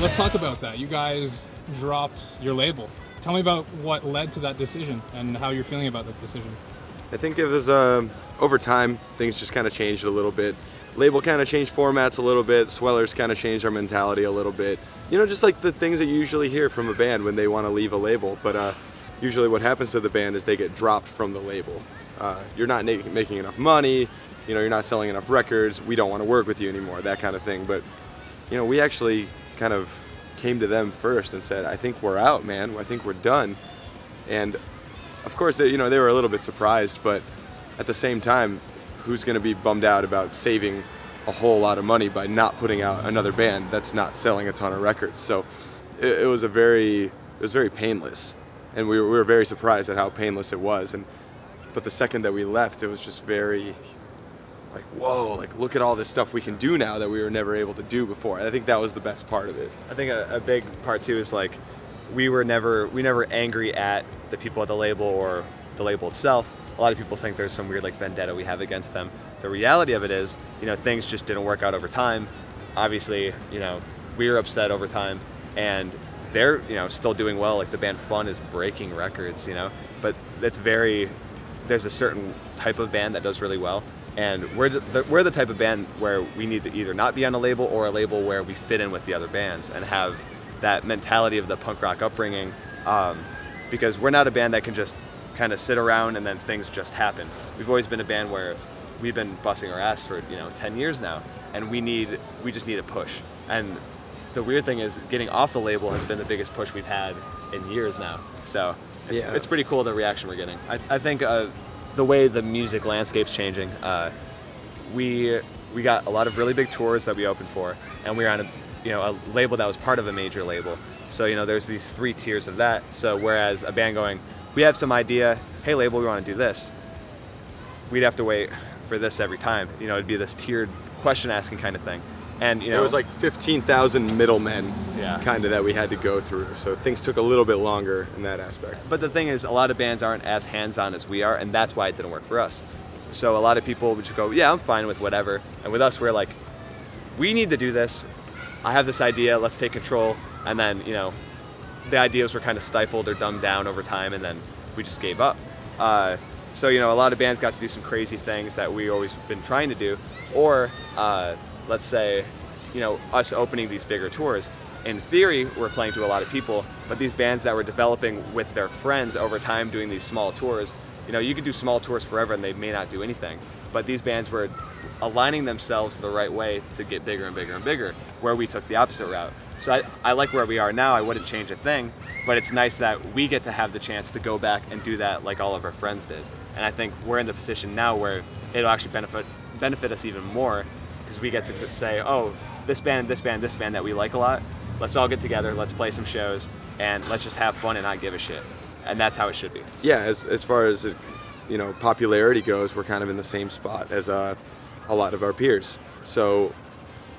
let's talk about that. You guys dropped your label. Tell me about what led to that decision and how you're feeling about that decision. I think it was over time, things just kind of changed a little bit. Label kind of changed formats a little bit. Swellers kind of changed our mentality a little bit. You know, just like the things that you usually hear from a band when they want to leave a label. But usually what happens to the band is they get dropped from the label. You're not making enough money, you know, you're not selling enough records, we don't want to work with you anymore, that kind of thing. But, you know, we actually kind of came to them first and said, I think we're out, man, I think we're done. And of course, they were a little bit surprised, but at the same time, who's going to be bummed out about saving a whole lot of money by not putting out another band that's not selling a ton of records? So it was very painless, and we were very surprised at how painless it was. But the second that we left, it was just very like, whoa, like look at all this stuff we can do now that we were never able to do before. I think that was the best part of it. I think a big part too is like we never angry at the people at the label or the label itself. A lot of people think there's some weird like vendetta we have against them. The reality of it is, you know, things just didn't work out over time. Obviously, you know, we were upset over time, and they're, you know, still doing well. Like the band Fun is breaking records, you know, but there's a certain type of band that does really well. And we're the type of band where we need to either not be on a label or a label where we fit in with the other bands and have that mentality of the punk rock upbringing, because we're not a band that can just kind of sit around and then things just happen. We've always been a band where we've been busting our ass for 10 years now, and we just need a push. And the weird thing is getting off the label has been the biggest push we've had in years now. So it's pretty cool the reaction we're getting. I think the way the music landscape's changing, we got a lot of really big tours that we opened for, and we were on a label that was part of a major label. So there's these 3 tiers of that. So whereas a band going, we have some idea, hey label, we want to do this, we'd have to wait for this every time. It'd be this tiered question asking kind of thing. And it was like 15,000 middlemen kind of that we had to go through. So things took a little bit longer in that aspect. But the thing is, a lot of bands aren't as hands-on as we are, and that's why it didn't work for us. So a lot of people would just go, yeah, I'm fine with whatever. And with us, we're like, we need to do this. I have this idea, let's take control. And then, the ideas were kind of stifled or dumbed down over time, and then we just gave up. So, a lot of bands got to do some crazy things that we always been trying to do. Or, let's say, us opening these bigger tours. In theory, we're playing to a lot of people, but these bands that were developing with their friends over time doing these small tours, you could do small tours forever and they may not do anything. But these bands were aligning themselves the right way to get bigger and bigger and bigger, where we took the opposite route. So I like where we are now. I wouldn't change a thing, but it's nice that we get to have the chance to go back and do that like all of our friends did. And I think we're in the position now where it'll actually benefit us even more, because we get to say, oh, this band, this band, this band that we like a lot, let's all get together, let's play some shows, and let's just have fun and not give a shit. And that's how it should be. Yeah, as far as popularity goes, we're kind of in the same spot as a lot of our peers. So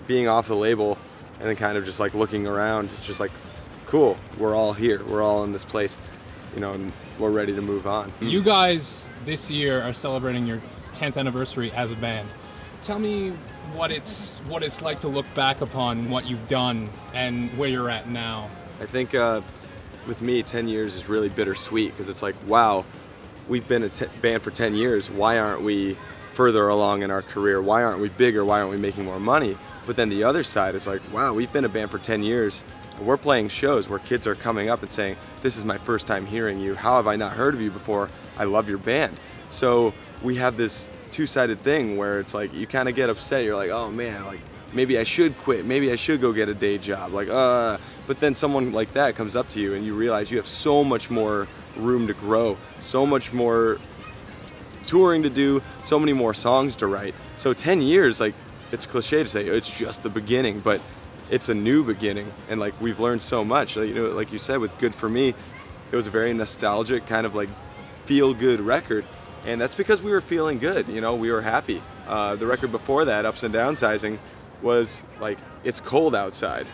being off the label and then kind of just like looking around, it's just like, cool, we're all here, we're all in this place, and we're ready to move on. You guys this year are celebrating your 10th anniversary as a band. Tell me what it's like to look back upon what you've done and where you're at now. I think with me, 10 years is really bittersweet, because it's like, wow, we've been a band for 10 years. Why aren't we further along in our career? Why aren't we bigger? Why aren't we making more money? But then the other side is like, wow, we've been a band for 10 years. We're playing shows where kids are coming up and saying, this is my first time hearing you. How have I not heard of you before? I love your band. So we have this two-sided thing where it's like you kind of get upset. You're like, oh man, like maybe I should quit. Maybe I should go get a day job. Like, but then someone like that comes up to you and you realize you have so much more room to grow, so much more touring to do, so many more songs to write. So 10 years, like, it's cliche to say it's just the beginning, but it's a new beginning, and like we've learned so much. Like you said, with Good For Me, it was a very nostalgic kind of like feel-good record. And that's because we were feeling good, we were happy. The record before that, Ups and Downsizing, was like, it's cold outside.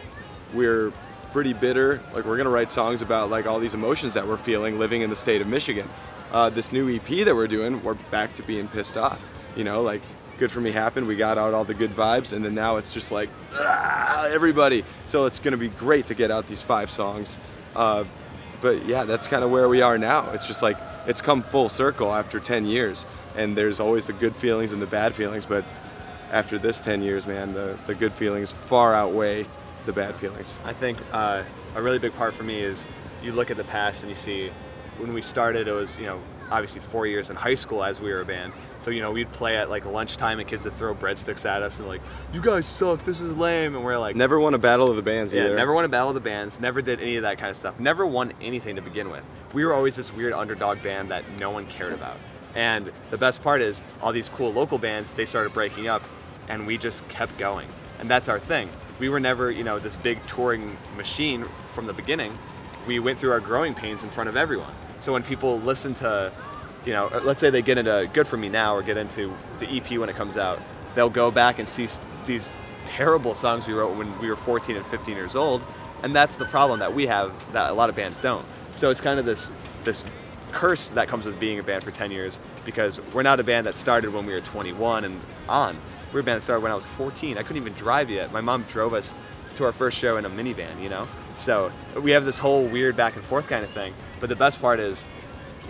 We're pretty bitter, like we're gonna write songs about like all these emotions that we're feeling living in the state of Michigan. This new EP that we're doing, we're back to being pissed off, like Good For Me happened. We got out all the good vibes, and then now it's just like, everybody. So it's gonna be great to get out these 5 songs. But yeah, that's kind of where we are now. It's just like, it's come full circle after 10 years. And there's always the good feelings and the bad feelings, but after this 10 years, man, the good feelings far outweigh the bad feelings. I think a really big part for me is you look at the past and you see when we started, it was, you know, obviously 4 years in high school as we were a band. So, you know, we'd play at like lunchtime and kids would throw breadsticks at us and like, you guys suck, this is lame. And we're like, never won a battle of the bands either. Yeah, never won a battle of the bands, never did any of that kind of stuff. Never won anything to begin with. We were always this weird underdog band that no one cared about. And the best part is all these cool local bands, they started breaking up and we just kept going. And that's our thing. We were never, you know, this big touring machine from the beginning. We went through our growing pains in front of everyone. So when people listen to, you know, let's say they get into Good For Me now or get into the EP when it comes out, they'll go back and see these terrible songs we wrote when we were 14 and 15 years old, and that's the problem that we have that a lot of bands don't. So it's kind of this curse that comes with being a band for 10 years, because we're not a band that started when we were 21 and on. We're a band that started when I was 14. I couldn't even drive yet. My mom drove us to our first show in a minivan, you know? So we have this whole weird back and forth kind of thing, but the best part is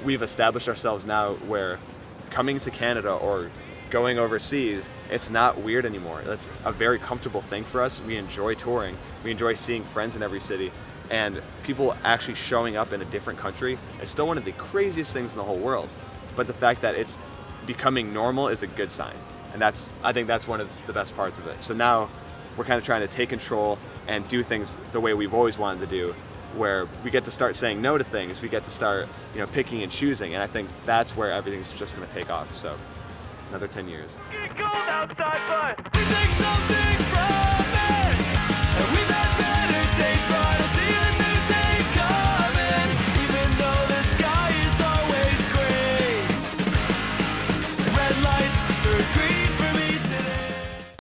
we've established ourselves now where coming to Canada or going overseas, it's not weird anymore. That's a very comfortable thing for us. We enjoy touring. We enjoy seeing friends in every city. And people actually showing up in a different country is still one of the craziest things in the whole world. But the fact that it's becoming normal is a good sign. And I think that's one of the best parts of it. So now we're kind of trying to take control and do things the way we've always wanted to do, where we get to start saying no to things. We get to start, you know, picking and choosing. And I think that's where everything's just going to take off. So another 10 years. It's cold outside, but